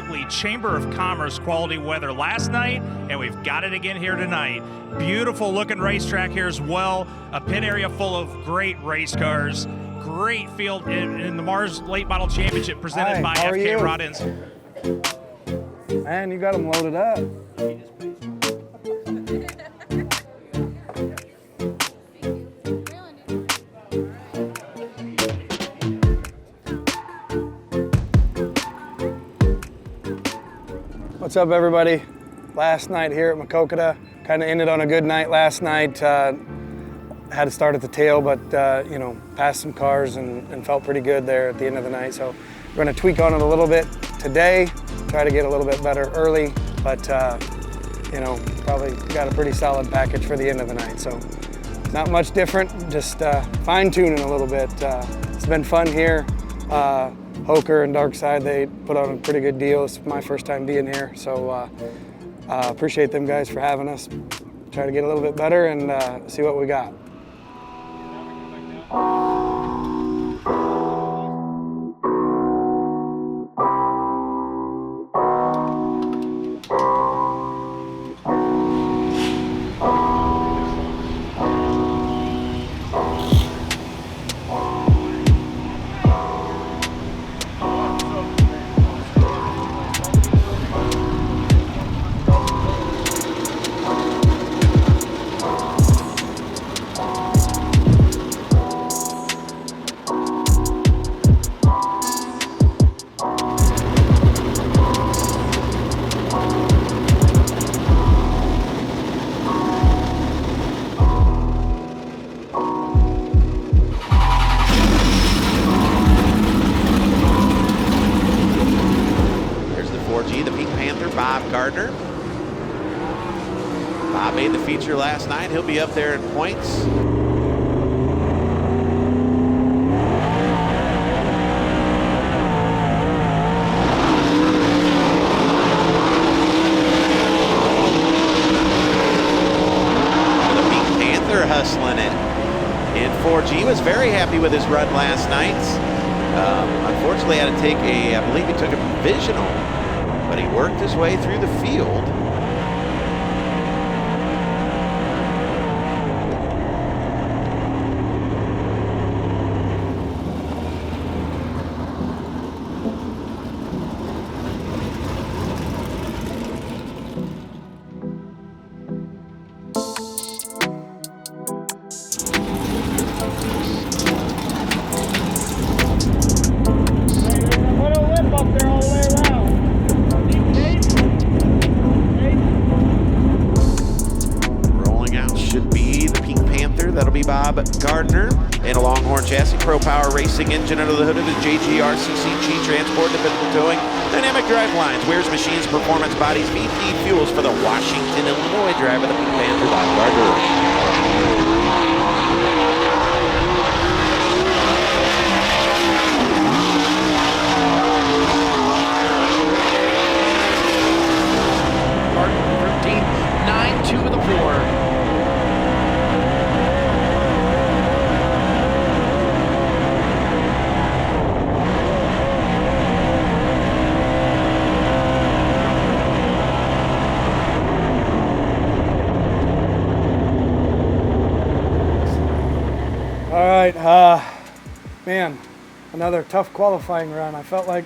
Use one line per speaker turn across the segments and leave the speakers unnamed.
basically Chamber of Commerce quality weather last night, and we've got it again here tonight. Beautiful looking racetrack here as well. A pit area full of great race cars. Great field in the Mars Late Model Championship presented by FK Rod-Ins.
Man, you got them loaded up. What's up, everybody? Last night here at Maquoketa, kind of ended on a good night last night. Had to start at the tail, but you know, passed some cars and felt pretty good there at the end of the night. So we're going to tweak on it a little bit today, try to get a little bit better early, but you know, probably got a pretty solid package for the end of the night. So not much different, just fine tuning a little bit. It's been fun here. Hoker and Darkside, they put on a pretty good deal. It's my first time being here, so appreciate them guys for having us. Try to get a little bit better and see what we got.
Gardner. Bob made the feature last night. He'll be up there in points. The Pink Panther hustling it. And 4G was very happy with his run last night. Unfortunately, had to take I believe he took a provisional. But he worked his way through the field. That'll be Bob Gardner in a Longhorn chassis, Pro Power Racing engine under the hood of the JGR CCGTransport, dependable towing, dynamic drive lines, Wears Machines, Performance Bodies, VP Fuels for the Washington, Illinois driver, the Pink Panther, Bob Gardner.
All right, man, another tough qualifying run. I felt like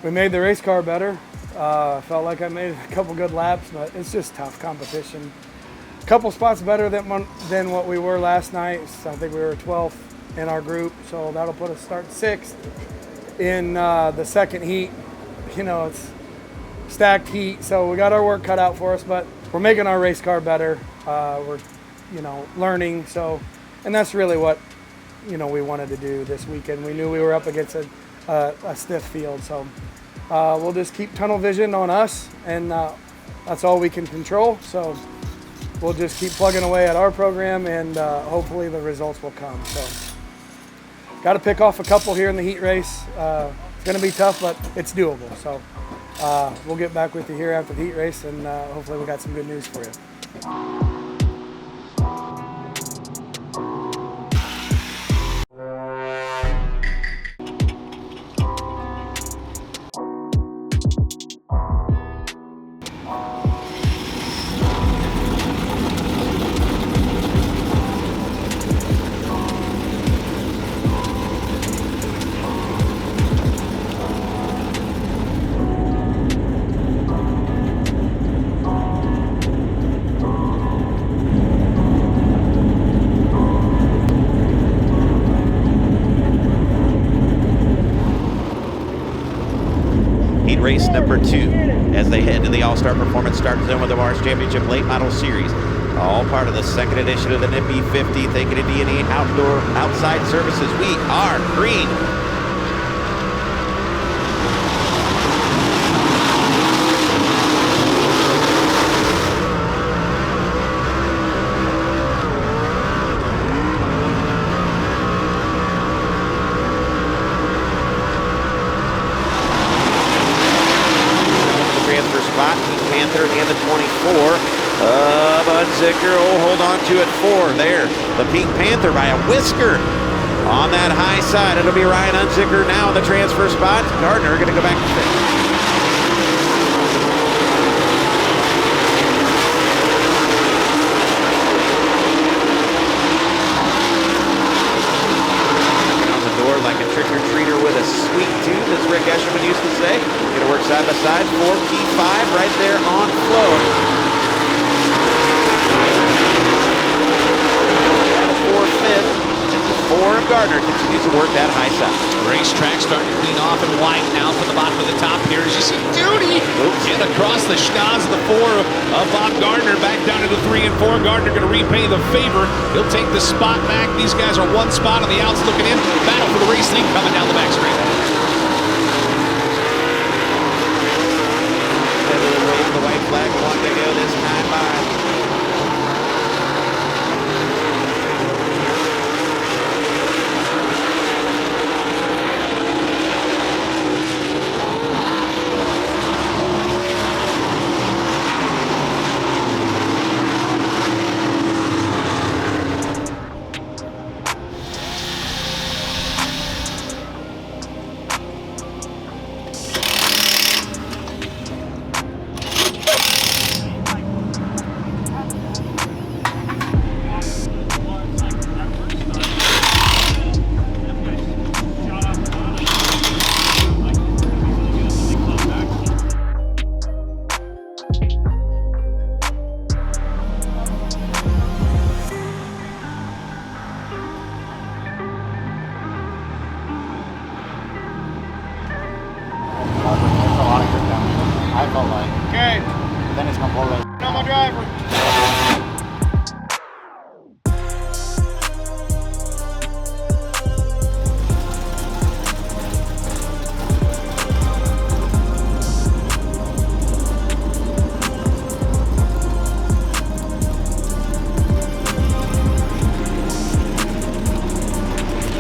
we made the race car better. I felt like I made a couple good laps, but it's just tough competition. A couple spots better than what we were last night. I think we were 12th in our group, so that'll put us start 6th in the second heat. You know, it's stacked heat, so we got our work cut out for us, but we're making our race car better. We're, you know, learning, so. And that's really what, you know, we wanted to do this weekend. We knew we were up against a stiff field, so we'll just keep tunnel vision on us, and that's all we can control. So we'll just keep plugging away at our program, and hopefully the results will come. So got to pick off a couple here in the heat race. It's going to be tough, but it's doable. So we'll get back with you here after the heat race, and hopefully we got some good news for you.
race number 2 as they head to the All-Star Performance Start Zone with the Mars Championship Late Model Series. All part of the second edition of the Nippy 50, thanking to D&E Outdoor Outside Services. We are green. Spot, Pink Panther and the 24 of Unzicker. Oh, hold on to it, 4 there. The Pink Panther by a whisker on that high side. It'll be Ryan Unzicker now in the transfer spot. Gardner going to go back to 5th. Like a trick-or-treater with a sweet tooth, as Rick Eshelman used to say. Gonna work side by side, 4 P5 right there on flow. 4-5, and the 4 of Gardner continues to work that high side.
Racetrack starting to clean off and widen now from the bottom of the top here. As you see Duty and across the schnoz of the 4 of Bob Gardner back down to the 3 and 4. Gardner going to repay the favor. He'll take the spot back. These guys are 1 spot on the outs looking in. Battle for the race lead coming down the back straight.
The white flag, 1 to go this time by.
I felt like. Okay. Then it's gonna pull it. No, my driver.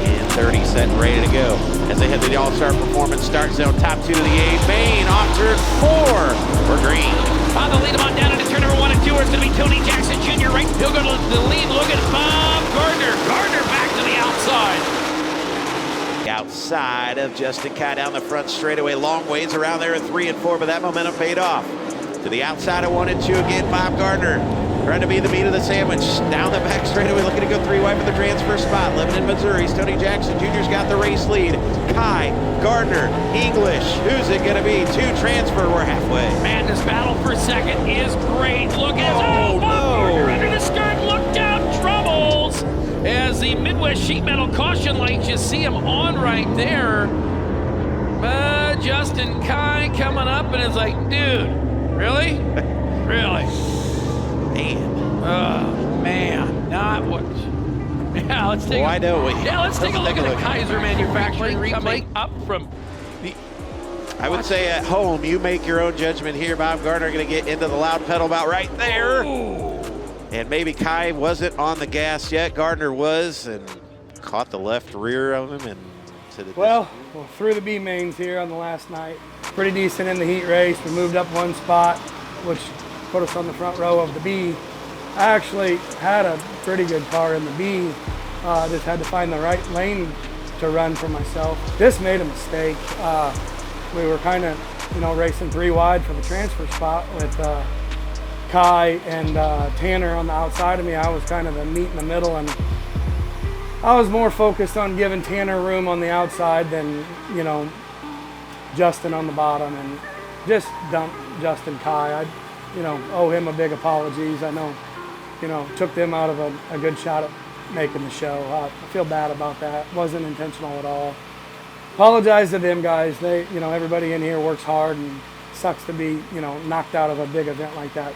And 30 set and ready to go. As they head to the All-Star Performance Start Zone, top 2 to the 8. Main off turn 4 for green.
Bob will lead him on down into turn number 1 and 2. It's going to be Tony Jackson Jr. right. He'll go to the lead. Look at Bob Gardner. Gardner back to the outside.
Outside of Justin Kai down the front straightaway. Long ways around there at 3 and 4, but that momentum paid off. To the outside of 1 and 2 again, Bob Gardner. Trying to be the meat of the sandwich. Down the back straightaway, looking to go 3 wide for the transfer spot. Lebanon, Missouri's Tony Jackson Jr.'s got the race lead. Kai, Gardner, English. Who's it going to be? 2 transfer. We're halfway.
Man, this battle for second is great. Look at
Oh,
Bob
no.
Gardner under the skirt. Look out, troubles. As the Midwest sheet metal caution lights, you see him on right there. Justin Kai coming up and it's like, dude, really? Really?
Man.
Oh, man, not what. Yeah, let's take
Why don't we?
Yeah, let's take a look at the
look.
Kaiser Manufacturing coming up from the.
I would say at home, you make your own judgment here. Bob Gardner going to get into the loud pedal about right there.
Ooh.
And maybe Kai wasn't on the gas yet. Gardner was and caught the left rear of him. And to the
Well, through the B mains here on the last night. Pretty decent in the heat race. We moved up 1 spot, which put us on the front row of the B. I actually had a pretty good car in the B. Just had to find the right lane to run for myself. This made a mistake. We were kind of, racing 3 wide for the transfer spot with Kai and Tanner on the outside of me. I was kind of the meat in the middle, and I was more focused on giving Tanner room on the outside than, Justin on the bottom, and just dumped Justin Kai. I, owe him a big apologies. I know, took them out of a good shot at making the show. I feel bad about that. Wasn't intentional at all. apologize to them guys. They, you know, everybody in here works hard, and sucks to be, you know, knocked out of a big event like that.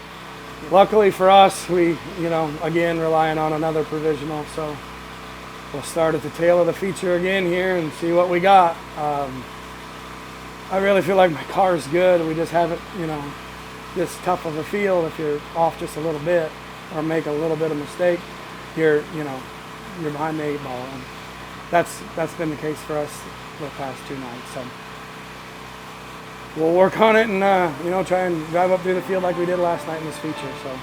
Luckily for us, we, you know, again, relying on another provisional, so we'll start at the tail of the feature again here and see what we got. I really feel like my car's good. We just haven't, you know, this tough of a field. If you're off just a little bit or make a little bit of mistake, you're behind the 8 ball. And that's been the case for us the past 2 nights. So we'll work on it and, you know, try and drive up through the field like we did last night in this feature. So.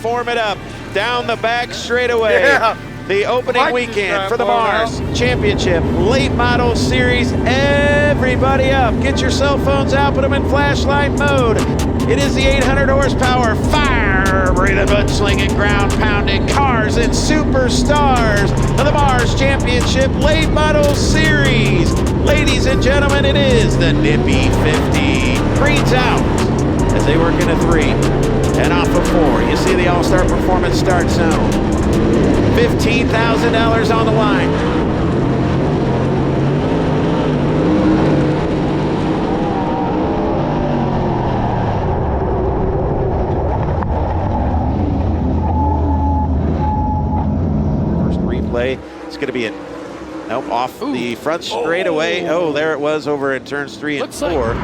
Form it up down the back straightaway.
Yeah.
The opening weekend for the Mars
out.
Championship Late Model Series. Everybody up. Get your cell phones out. Put them in flashlight mode. It is the 800 horsepower fire-breathing, mud-slinging, ground-pounding cars and superstars of the Mars Championship Late Model Series. Ladies and gentlemen, it is the Nippy 50. Green's out as they work in a 3. And off of 4, you see the All-Star Performance start zone. $15,000 on the line. First replay, it's going to be nope, off the front straightaway. Oh, there it was over in turns 3 and 4.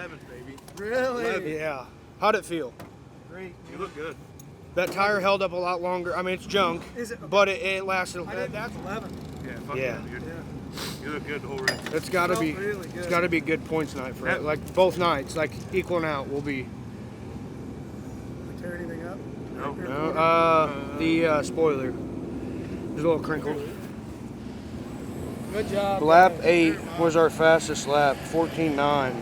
11, baby.
Really?
11.
Yeah. How'd it feel?
Great.
You look good.
That tire held up a lot longer. I mean, it's junk,
Is it?
but it lasted.
That's 11.
Yeah, fuck
Yeah.
dude.
Yeah.
You look good the whole race.
It's got to
Felt
be.
really good.
It's got to be good points night for
Yeah.
it. Like both nights, like equaling out will be.
Tear anything up?
No.
No, the spoiler. There's a little crinkle.
Good job.
Lap
guys.
8 was our fastest lap, 14.9.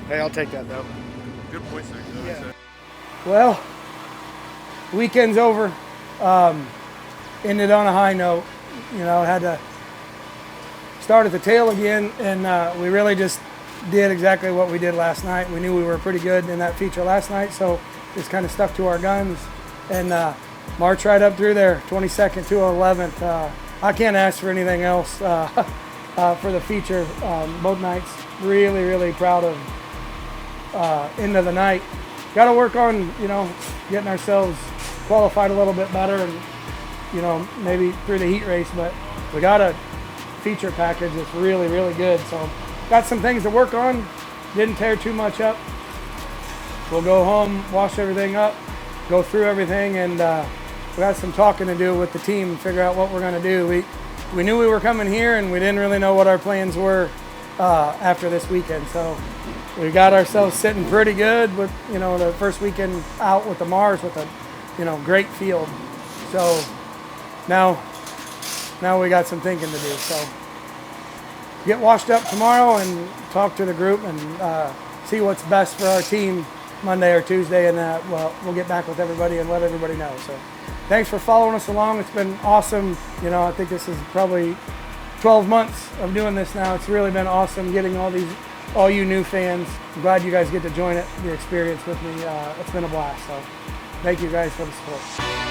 Hey, I'll take that though.
Good points there. You know what I said?
Well, weekend's over. Ended on a high note. You know, had to start at the tail again, and we really just did exactly what we did last night. We knew we were pretty good in that feature last night, so just kind of stuck to our guns and march right up through there, 22nd to 11th. I can't ask for anything else for the feature both nights. Really, really proud of end of the night. Got to work on, you know, getting ourselves qualified a little bit better and, you know, maybe through the heat race, but we got a feature package that's really, really good. So got some things to work on. Didn't tear too much up. We'll go home, wash everything up, go through everything, and we got some talking to do with the team and figure out what we're going to do. We knew we were coming here, and we didn't really know what our plans were after this weekend. So we got ourselves sitting pretty good with, you know, the first weekend out with the Mars with a, you know, great field. So now we got some thinking to do. So get washed up tomorrow and talk to the group and see what's best for our team Monday or Tuesday, and well, we'll get back with everybody and let everybody know. So thanks for following us along. It's been awesome. You know, I think this is probably 12 months of doing this now. It's really been awesome getting all you new fans. I'm glad you guys get to join the experience with me. It's been a blast. So thank you guys for the support.